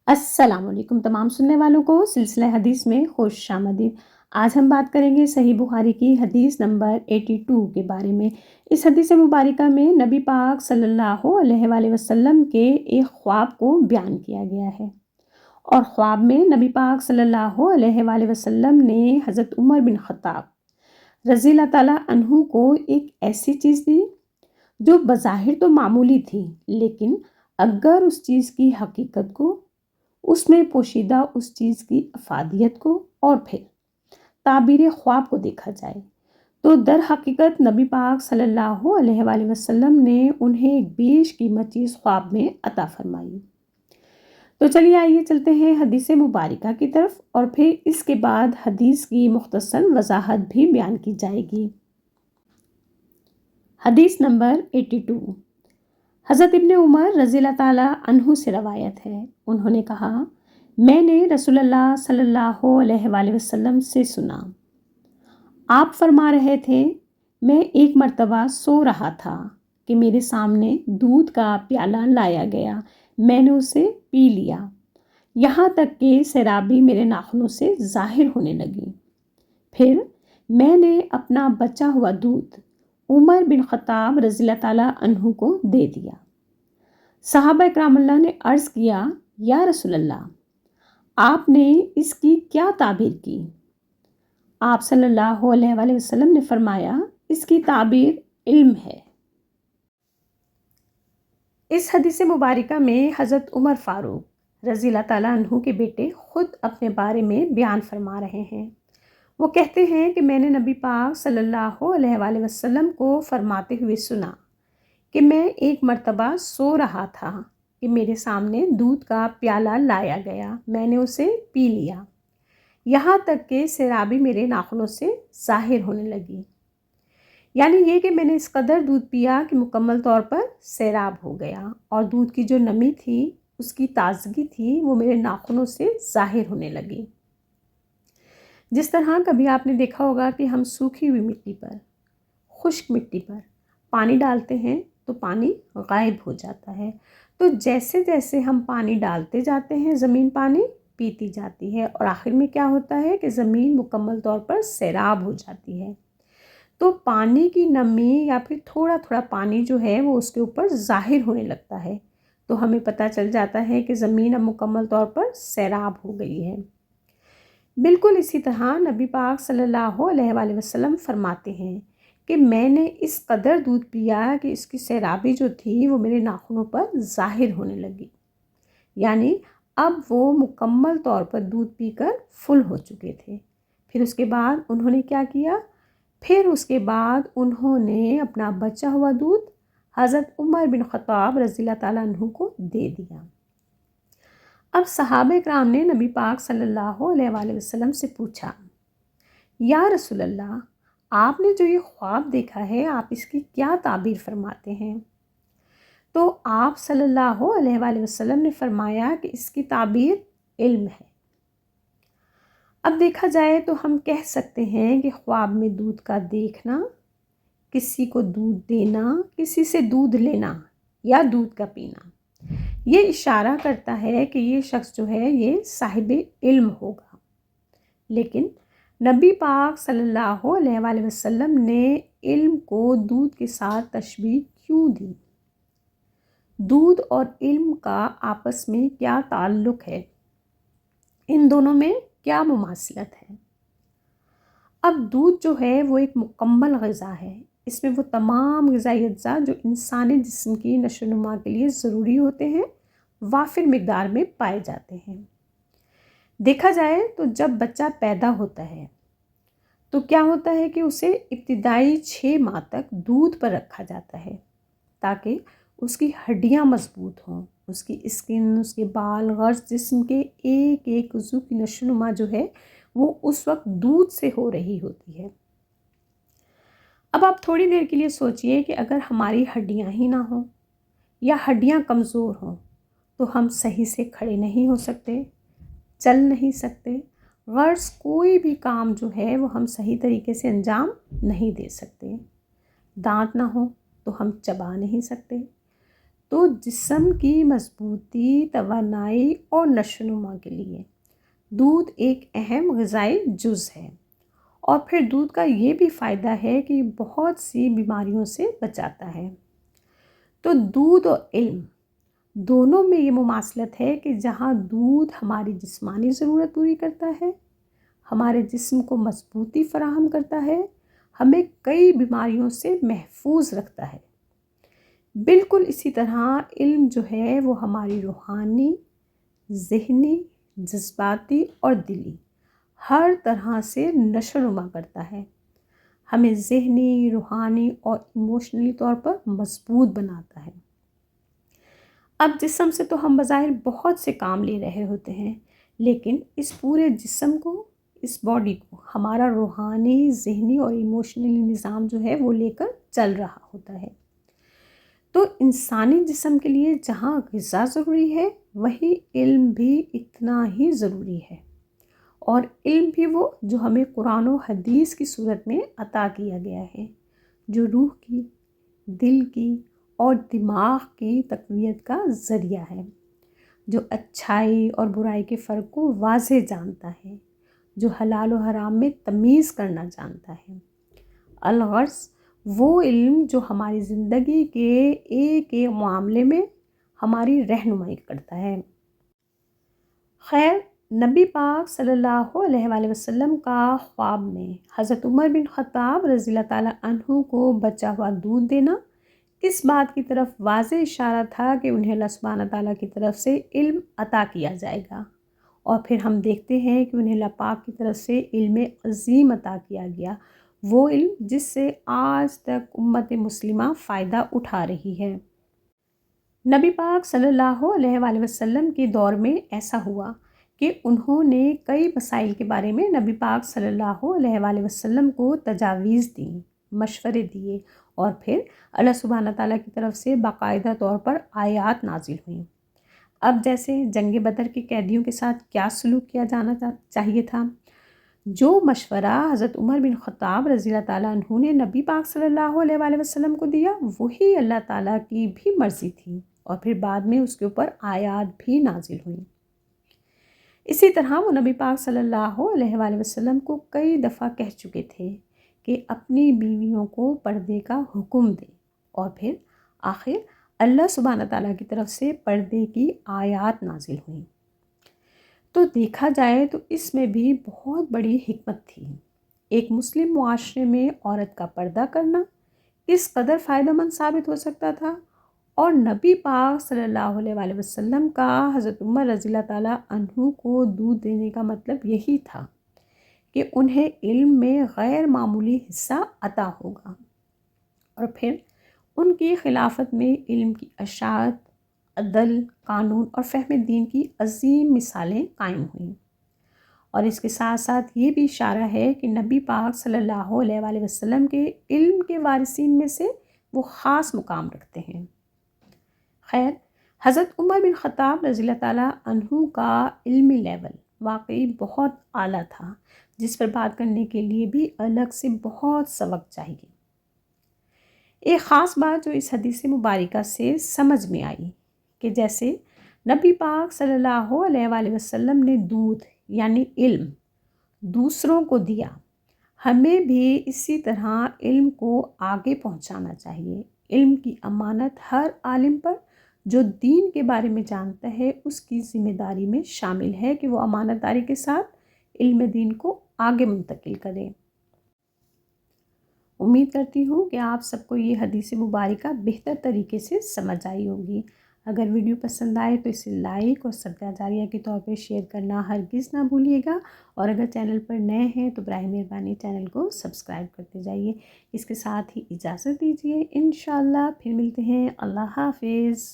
अस्सलाम वालेकुम तमाम सुनने वालों को सिलसिला हदीस में खुश आमदीद। आज हम बात करेंगे सही बुखारी की हदीस नंबर 82 के बारे में। इस हदीस मुबारका में नबी पाक सल्लल्लाहु अलैहि वसल्लम के एक ख्वाब को बयान किया गया है और ख्वाब में नबी पाक सल्लल्लाहु अलैहि वसल्लम ने हज़रत उमर बिन ख़त्ताब रज़ी अल्लाह ताला अन्हु को एक ऐसी चीज़ दी जो बज़ाहिर तो मामूली थी, लेकिन अगर उस चीज़ की हकीकत को, उसमें पोशीदा उस चीज़ की अफादियत को और फिर ताबीर ख्वाब को देखा जाए तो दर हकीकत नबी पाक सल्लल्लाहु अलैहि वसल्लम ने उन्हें एक बेशकीमत चीज़ ख्वाब में अता फरमाई। तो चलिए आइए चलते हैं हदीस मुबारका की तरफ और फिर इसके बाद हदीस की मुख्तसर वजाहत भी बयान की जाएगी। हदीस नंबर 82 हज़रत इब्ने उमर रज़ी अल्लाह ताला अन्हु से रवायत है। उन्होंने कहा, मैंने रसूलुल्लाह सल्लल्लाहु अलैहि वसल्लम से सुना, आप फरमा रहे थे, मैं एक मर्तबा सो रहा था कि मेरे सामने दूध का प्याला लाया गया। मैंने उसे पी लिया, यहाँ तक कि शराबी मेरे नाखूनों से ज़ाहिर होने लगी। फिर मैंने अपना बचा हुआ दूध उमर बिन ख़त्ताब रज़ी अल्लाह ताला अन्हु को दे दिया। सहाबा इकरामुल्लाह ने अर्ज़ किया, या रसूलल्लाह, आपने इसकी क्या ताबीर की? आप सल्लल्लाहु अलैहि वसल्लम ने फरमाया, इसकी ताबीर इल्म है। इस हदीस मुबारका में हज़रत उमर फ़ारूक रज़ी अल्लाह ताला अन्हु के बेटे ख़ुद अपने बारे में बयान फरमा रहे हैं। वो कहते हैं कि मैंने नबी पाक सल्लल्लाहु अलैहि वसल्लम को फरमाते हुए सुना कि मैं एक मर्तबा सो रहा था कि मेरे सामने दूध का प्याला लाया गया। मैंने उसे पी लिया, यहाँ तक कि शराबी मेरे नाखूनों से ज़ाहिर होने लगी। यानी ये कि मैंने इस कदर दूध पिया कि मुकम्मल तौर पर सैराब हो गया और दूध की जो नमी थी, उसकी ताज़गी थी, वो मेरे नाखूनों से ज़ाहिर होने लगी। जिस तरह कभी आपने देखा होगा कि हम सूखी हुई मिट्टी पर, खुश्क मिट्टी पर पानी डालते हैं तो पानी गायब हो जाता है। तो जैसे जैसे हम पानी डालते जाते हैं, ज़मीन पानी पीती जाती है और आखिर में क्या होता है कि ज़मीन मुकम्मल तौर पर सैराब हो जाती है। तो पानी की नमी या फिर थोड़ा थोड़ा पानी जो है वो उसके ऊपर ज़ाहिर होने लगता है, तो हमें पता चल जाता है कि ज़मीन अब मुकम्मल तौर पर सैराब हो गई है। बिल्कुल इसी तरह नबी पाक सल्लल्लाहु अलैहि वसल्लम फरमाते हैं कि मैंने इस कदर दूध पिया कि इसकी सैराबी जो थी वो मेरे नाखूनों पर ज़ाहिर होने लगी। यानी अब वो मुकम्मल तौर पर दूध पीकर फुल हो चुके थे। फिर उसके बाद उन्होंने क्या किया? फिर उसके बाद उन्होंने अपना बचा हुआ दूध हज़रत उमर बिन ख़त्ताब रज़ी अल्लाह ताला अन्हु को दे दिया। अब सहाबा किराम ने नबी पाक सल्लल्लाहु अलैहि वसल्लम से पूछा, या रसूल अल्लाह, आपने जो ये ख्वाब देखा है, आप इसकी क्या ताबीर फरमाते हैं? तो आप सल्लल्लाहु अलैहि वसल्लम ने फरमाया कि इसकी ताबीर इल्म है। अब देखा जाए तो हम कह सकते हैं कि ख्वाब में दूध का देखना, किसी को दूध देना, किसी से दूध लेना या दूध का पीना, ये इशारा करता है कि ये शख्स जो है ये साहिब इल्म होगा। लेकिन नबी पाक सल्लल्लाहु अलैहि वसल्लम ने इल्म को दूध के साथ तशबीह क्यों दी? दूध और इल्म का आपस में क्या ताल्लुक़ है? इन दोनों में क्या मुमासलत है? अब दूध जो है वो एक मुकम्मल ग़िज़ा है। इसमें वो तमाम ग़िज़ाई अज्जा जो इंसानी जिस्म की नशोनुमा के लिए ज़रूरी होते हैं, वाफिर मिक़दार में पाए जाते हैं। देखा जाए तो जब बच्चा पैदा होता है तो क्या होता है कि उसे इब्तिदाई 6 माह तक दूध पर रखा जाता है ताकि उसकी हड्डियां मजबूत हों, उसकी स्किन, उसके बाल, गर्ज जिस्म के एक एक उज़्व की नशोनुमा जो है वो उस वक्त दूध से हो रही होती है। अब आप थोड़ी देर के लिए सोचिए कि अगर हमारी हड्डियां ही ना हों या हड्डियां कमज़ोर हों तो हम सही से खड़े नहीं हो सकते, चल नहीं सकते, गर्ज कोई भी काम जो है वो हम सही तरीके से अंजाम नहीं दे सकते। दांत ना हो तो हम चबा नहीं सकते। تو جسم کی مضبوطی، توانائی اور نشو و نما کے لیے دودھ ایک اہم غذائی جز ہے۔ اور پھر دودھ کا یہ بھی فائدہ ہے کہ بہت سی بیماریوں سے بچاتا ہے۔ تو دودھ اور علم دونوں میں یہ مماثلت ہے کہ جہاں دودھ ہماری جسمانی ضرورت پوری کرتا ہے، ہمارے جسم کو مضبوطی فراہم کرتا ہے، ہمیں کئی بیماریوں سے محفوظ رکھتا ہے، بالکل اسی طرح علم جو ہے وہ ہماری روحانی، ذہنی، جذباتی اور دلی ہر طرح سے نشو و نما کرتا ہے، ہمیں ذہنی، روحانی اور ایموشنلی طور پر مضبوط بناتا ہے۔ اب جسم سے تو ہم بظاہر بہت سے کام لے رہے ہوتے ہیں، لیکن اس پورے جسم کو، اس باڈی کو ہمارا روحانی، ذہنی اور ایموشنلی نظام جو ہے وہ لے کر چل رہا ہوتا ہے۔ تو انسانی جسم کے لیے جہاں غذا ضروری ہے، وہی علم بھی اتنا ہی ضروری ہے، اور علم بھی وہ جو ہمیں قرآن و حدیث کی صورت میں عطا کیا گیا ہے، جو روح کی، دل کی اور دماغ کی تقویت کا ذریعہ ہے، جو اچھائی اور برائی کے فرق کو واضح جانتا ہے، جو حلال و حرام میں تمیز کرنا جانتا ہے۔ الغرض وہ علم جو ہماری زندگی کے ایک ایک معاملے میں ہماری رہنمائی کرتا ہے۔ خیر، نبی پاک صلی اللہ علیہ وآلہ وسلم کا خواب میں حضرت عمر بن خطاب رضی اللہ تعالیٰ عنہ کو بچا ہوا دودھ دینا اس بات کی طرف واضح اشارہ تھا کہ انہیں اللہ سبحانہ تعالیٰ کی طرف سے علم عطا کیا جائے گا، اور پھر ہم دیکھتے ہیں کہ انہیں اللہ پاک کی طرف سے علم عظیم عطا کیا گیا، وہ علم جس سے آج تک امت مسلمہ فائدہ اٹھا رہی ہے۔ نبی پاک صلی اللہ علیہ وآلہ وسلم کے دور میں ایسا ہوا کہ انہوں نے کئی مسائل کے بارے میں نبی پاک صلی اللہ علیہ وآلہ وسلم کو تجاویز دیں، مشورے دیے، اور پھر اللہ سبحانہ تعالیٰ کی طرف سے باقاعدہ طور پر آیات نازل ہوئیں۔ اب جیسے جنگ بدر کے قیدیوں کے ساتھ کیا سلوک کیا جانا چاہیے تھا، جو مشورہ حضرت عمر بن خطاب رضی اللہ تعالیٰ عنہ نے نبی پاک صلی اللہ علیہ وآلہ وسلم کو دیا، وہی اللہ تعالیٰ کی بھی مرضی تھی، اور پھر بعد میں اس کے اوپر آیات بھی نازل ہوئیں۔ اسی طرح وہ نبی پاک صلی اللہ علیہ وآلہ وسلم کو کئی دفعہ کہہ چکے تھے کہ اپنی بیویوں کو پردے کا حکم دیں، اور پھر آخر اللہ سبحانہ تعالیٰ کی طرف سے پردے کی آیات نازل ہوئیں۔ تو دیکھا جائے تو اس میں بھی بہت بڑی حکمت تھی۔ ایک مسلم معاشرے میں عورت کا پردہ کرنا اس قدر فائدہ مند ثابت ہو سکتا تھا، اور نبی پاک صلی اللہ علیہ وآلہ وسلم کا حضرت عمر رضی اللہ تعالیٰ عنہ کو دودھ دینے کا مطلب یہی تھا کہ انہیں علم میں غیر معمولی حصہ عطا ہوگا، اور پھر ان کی خلافت میں علم کی اشاعت، عدل، قانون اور فہم دین کی عظیم مثالیں قائم ہوئیں۔ اور اس کے ساتھ ساتھ یہ بھی اشارہ ہے کہ نبی پاک صلی اللہ علیہ وآلہ وسلم کے علم کے وارثین میں سے وہ خاص مقام رکھتے ہیں۔ خیر، حضرت عمر بن خطاب رضی اللہ تعالیٰ عنہ کا علمی لیول واقعی بہت اعلیٰ تھا، جس پر بات کرنے کے لیے بھی الگ سے بہت سبق چاہیے۔ ایک خاص بات جو اس حدیث مبارکہ سے سمجھ میں آئی کہ جیسے نبی پاک صلی اللہ علیہ وآلہ وسلم نے دودھ یعنی علم دوسروں کو دیا، ہمیں بھی اسی طرح علم کو آگے پہنچانا چاہیے۔ علم کی امانت ہر عالم پر جو دین کے بارے میں جانتا ہے اس کی ذمہ داری میں شامل ہے کہ وہ امانت داری کے ساتھ علم دین کو آگے منتقل کرے۔ امید کرتی ہوں کہ آپ سب کو یہ حدیث مبارکہ بہتر طریقے سے سمجھ آئی ہوگی۔ اگر ویڈیو پسند آئے تو اسے لائک اور صدقہ جاریہ کے طور پہ شیئر کرنا ہرگز نہ بھولیے گا، اور اگر چینل پر نئے ہیں تو براہ مہربانی چینل کو سبسکرائب کرتے جائیے۔ اس کے ساتھ ہی اجازت دیجیے، انشاءاللہ پھر ملتے ہیں۔ اللہ حافظ۔